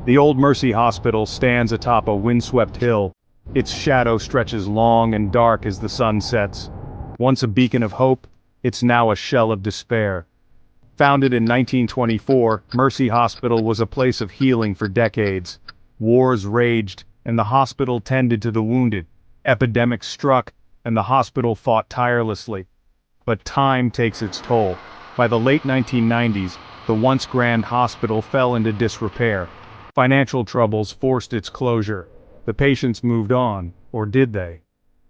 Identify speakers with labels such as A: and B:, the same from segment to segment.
A: The old Mercy Hospital stands atop a windswept hill. Its shadow stretches long and dark as the sun sets. Once a beacon of hope, it's now a shell of despair. Founded in 1924, Mercy Hospital was a place of healing for decades. Wars raged, and the hospital tended to the wounded. Epidemics struck, and the hospital fought tirelessly. But time takes its toll. By the late 1990s, the once grand hospital fell into disrepair. Financial troubles forced its closure. The patients moved on, or did they?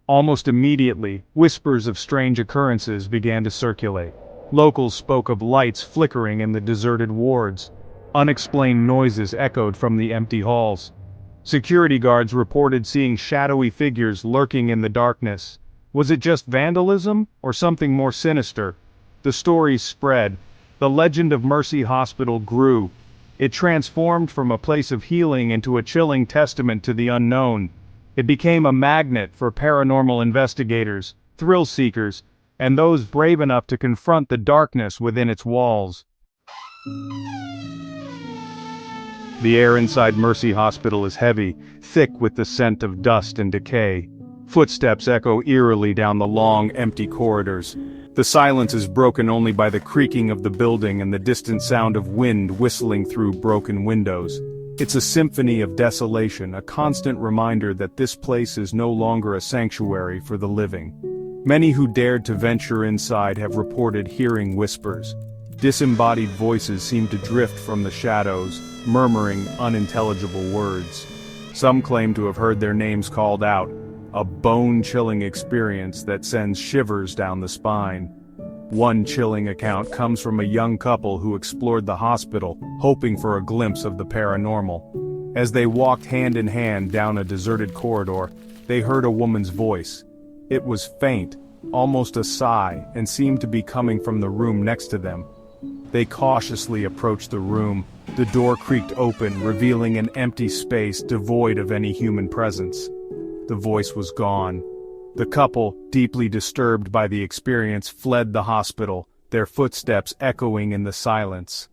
A: Almost immediately, whispers of strange occurrences began to circulate. Locals spoke of lights flickering in the deserted wards. Unexplained noises echoed from the empty halls. Security guards reported seeing shadowy figures lurking in the darkness. Was it just vandalism, or something more sinister? The stories spread. The legend of Mercy Hospital grew. It transformed from a place of healing into a chilling testament to the unknown. It became a magnet for paranormal investigators, thrill seekers, and those brave enough to confront the darkness within its walls. The air inside Mercy Hospital is heavy, thick with the scent of dust and decay. Footsteps echo eerily down the long, empty corridors. The silence is broken only by the creaking of the building and the distant sound of wind whistling through broken windows. It's a symphony of desolation, a constant reminder that this place is no longer a sanctuary for the living. Many who dared to venture inside have reported hearing whispers. Disembodied voices seem to drift from the shadows, murmuring unintelligible words. Some claim to have heard their names called out, a bone-chilling experience that sends shivers down the spine. One chilling account comes from a young couple who explored the hospital, hoping for a glimpse of the paranormal. As they walked hand in hand down a deserted corridor, they heard a woman's voice. It was faint, almost a sigh, and seemed to be coming from the room next to them. They cautiously approached the room. The door creaked open, revealing an empty space devoid of any human presence. The voice was gone. The couple, deeply disturbed by the experience, fled the hospital, their footsteps echoing in the silence.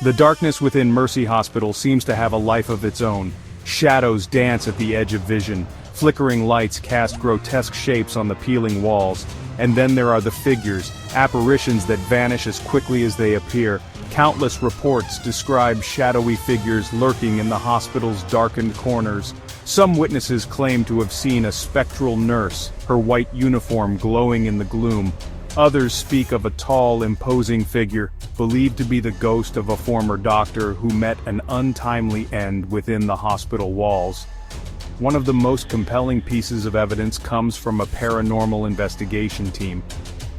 A: The darkness within Mercy Hospital seems to have a life of its own. Shadows dance at the edge of vision. Flickering lights cast grotesque shapes on the peeling walls. And then there are the figures, apparitions that vanish as quickly as they appear. Countless reports describe shadowy figures lurking in the hospital's darkened corners. Some witnesses claim to have seen a spectral nurse, her white uniform glowing in the gloom. Others speak of a tall, imposing figure, believed to be the ghost of a former doctor who met an untimely end within the hospital walls. One of the most compelling pieces of evidence comes from a paranormal investigation team.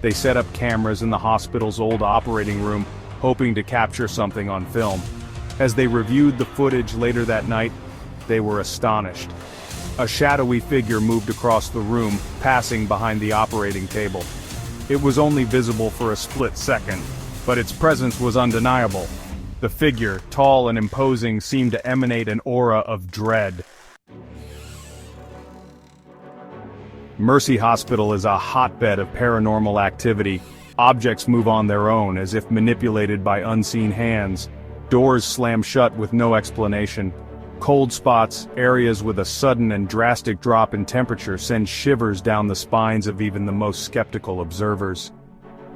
A: They set up cameras in the hospital's old operating room, hoping to capture something on film. As they reviewed the footage later that night, they were astonished. A shadowy figure moved across the room, passing behind the operating table. It was only visible for a split second, but its presence was undeniable. The figure, tall and imposing, seemed to emanate an aura of dread. Mercy Hospital is a hotbed of paranormal activity. Objects move on their own, as if manipulated by unseen hands. Doors slam shut with no explanation. Cold spots, areas with a sudden and drastic drop in temperature, send shivers down the spines of even the most skeptical observers.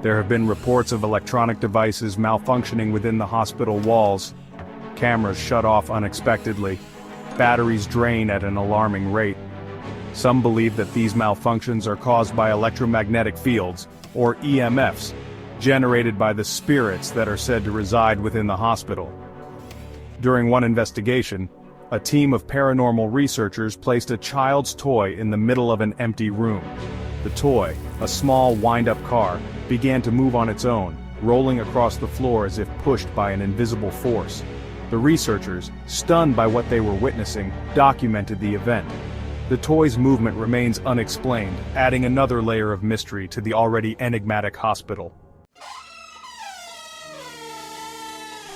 A: There have been reports of electronic devices malfunctioning within the hospital walls. Cameras shut off unexpectedly. Batteries drain at an alarming rate. Some believe that these malfunctions are caused by electromagnetic fields, or EMFs, generated by the spirits that are said to reside within the hospital. During one investigation, a team of paranormal researchers placed a child's toy in the middle of an empty room. The toy, a small wind-up car, began to move on its own, rolling across the floor as if pushed by an invisible force. The researchers, stunned by what they were witnessing, documented the event. The toy's movement remains unexplained, adding another layer of mystery to the already enigmatic hospital.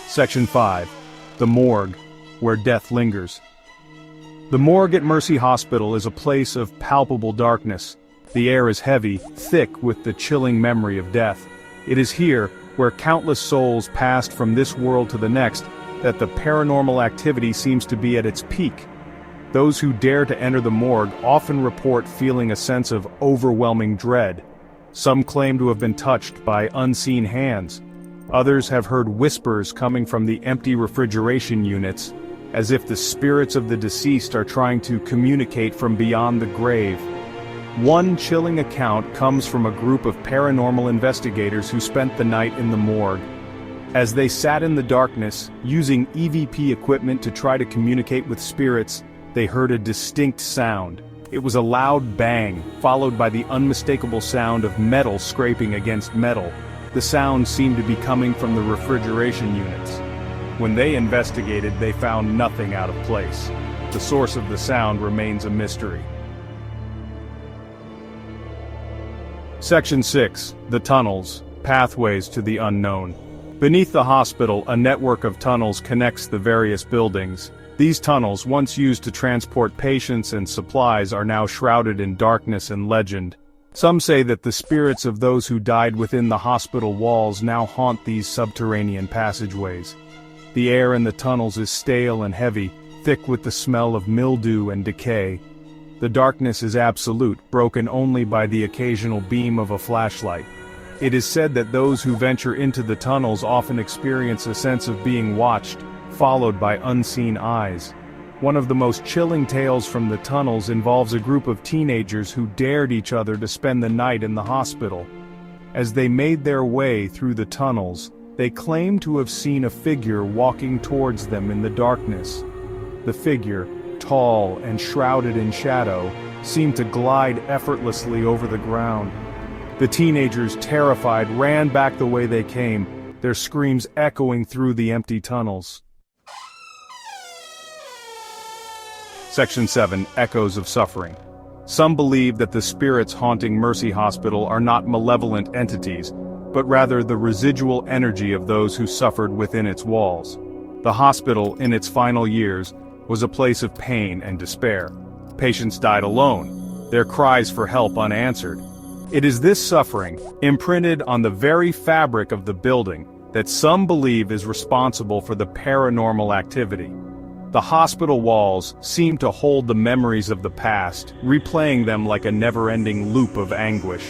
A: Section 5. The Morgue, where death lingers. The morgue at Mercy Hospital is a place of palpable darkness. The air is heavy, thick with the chilling memory of death. It is here, where countless souls passed from this world to the next, that the paranormal activity seems to be at its peak. Those who dare to enter the morgue often report feeling a sense of overwhelming dread. Some claim to have been touched by unseen hands. Others have heard whispers coming from the empty refrigeration units, as if the spirits of the deceased are trying to communicate from beyond the grave. One chilling account comes from a group of paranormal investigators who spent the night in the morgue. As they sat in the darkness, using EVP equipment to try to communicate with spirits, they heard a distinct sound. It was a loud bang, followed by the unmistakable sound of metal scraping against metal. The sound seemed to be coming from the refrigeration units. When they investigated, they found nothing out of place. The source of the sound remains a mystery. Section 6. The Tunnels, Pathways to the Unknown. Beneath the hospital, a network of tunnels connects the various buildings. These tunnels, once used to transport patients and supplies, are now shrouded in darkness and legend. Some say that the spirits of those who died within the hospital walls now haunt these subterranean passageways. The air in the tunnels is stale and heavy, thick with the smell of mildew and decay. The darkness is absolute, broken only by the occasional beam of a flashlight. It is said that those who venture into the tunnels often experience a sense of being watched, followed by unseen eyes. One of the most chilling tales from the tunnels involves a group of teenagers who dared each other to spend the night in the hospital. As they made their way through the tunnels, they claimed to have seen a figure walking towards them in the darkness. The figure, tall and shrouded in shadow, seemed to glide effortlessly over the ground. The teenagers, terrified, ran back the way they came, their screams echoing through the empty tunnels. Section 7. Echoes of Suffering. Some believe that the spirits haunting Mercy Hospital are not malevolent entities, but rather the residual energy of those who suffered within its walls. The hospital, in its final years, was a place of pain and despair. Patients died alone, their cries for help unanswered. It is this suffering, imprinted on the very fabric of the building, that some believe is responsible for the paranormal activity. The hospital walls seem to hold the memories of the past, replaying them like a never-ending loop of anguish.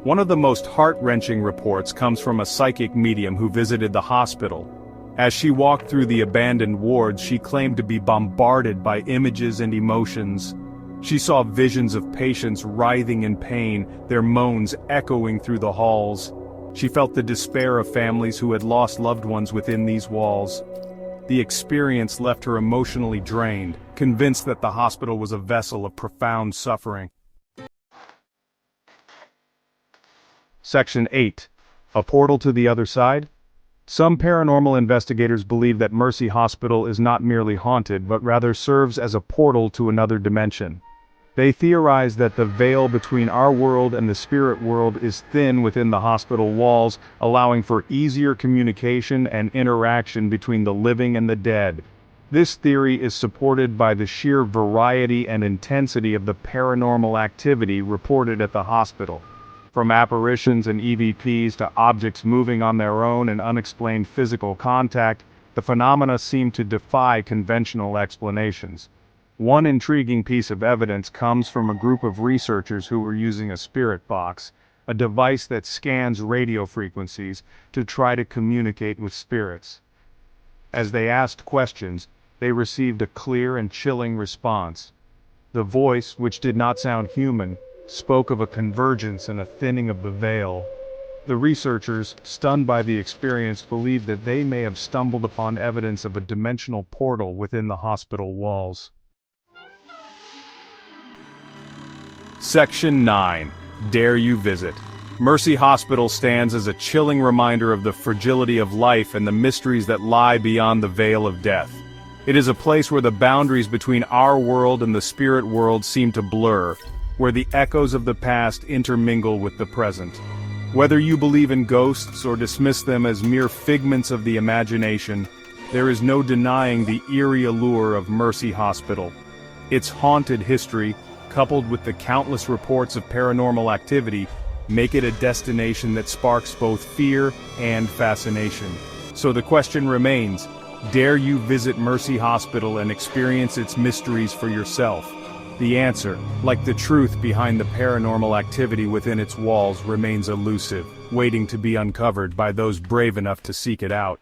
A: One of the most heart-wrenching reports comes from a psychic medium who visited the hospital. As she walked through the abandoned wards, she claimed to be bombarded by images and emotions. She saw visions of patients writhing in pain, their moans echoing through the halls. She felt the despair of families who had lost loved ones within these walls. The experience left her emotionally drained, convinced that the hospital was a vessel of profound suffering. Section 8. A Portal to the Other Side? Some paranormal investigators believe that Mercy Hospital is not merely haunted but rather serves as a portal to another dimension. They theorize that the veil between our world and the spirit world is thin within the hospital walls, allowing for easier communication and interaction between the living and the dead. This theory is supported by the sheer variety and intensity of the paranormal activity reported at the hospital. From apparitions and EVPs to objects moving on their own and unexplained physical contact, the phenomena seem to defy conventional explanations. One intriguing piece of evidence comes from a group of researchers who were using a spirit box, a device that scans radio frequencies to try to communicate with spirits. As they asked questions, they received a clear and chilling response. The voice, which did not sound human, spoke of a convergence and a thinning of the veil. The researchers, stunned by the experience, believed that they may have stumbled upon evidence of a dimensional portal within the hospital walls. Section 9. Dare You Visit? Mercy Hospital stands as a chilling reminder of the fragility of life and the mysteries that lie beyond the veil of death. It is a place where the boundaries between our world and the spirit world seem to blur, where the echoes of the past intermingle with the present. Whether you believe in ghosts or dismiss them as mere figments of the imagination, there is no denying the eerie allure of Mercy Hospital. Its haunted history, coupled with the countless reports of paranormal activity, Make it a destination that sparks both fear and fascination. So the question remains, dare you visit Mercy Hospital and experience its mysteries for yourself? The answer, like the truth behind the paranormal activity within its walls, remains elusive, waiting to be uncovered by those brave enough to seek it out.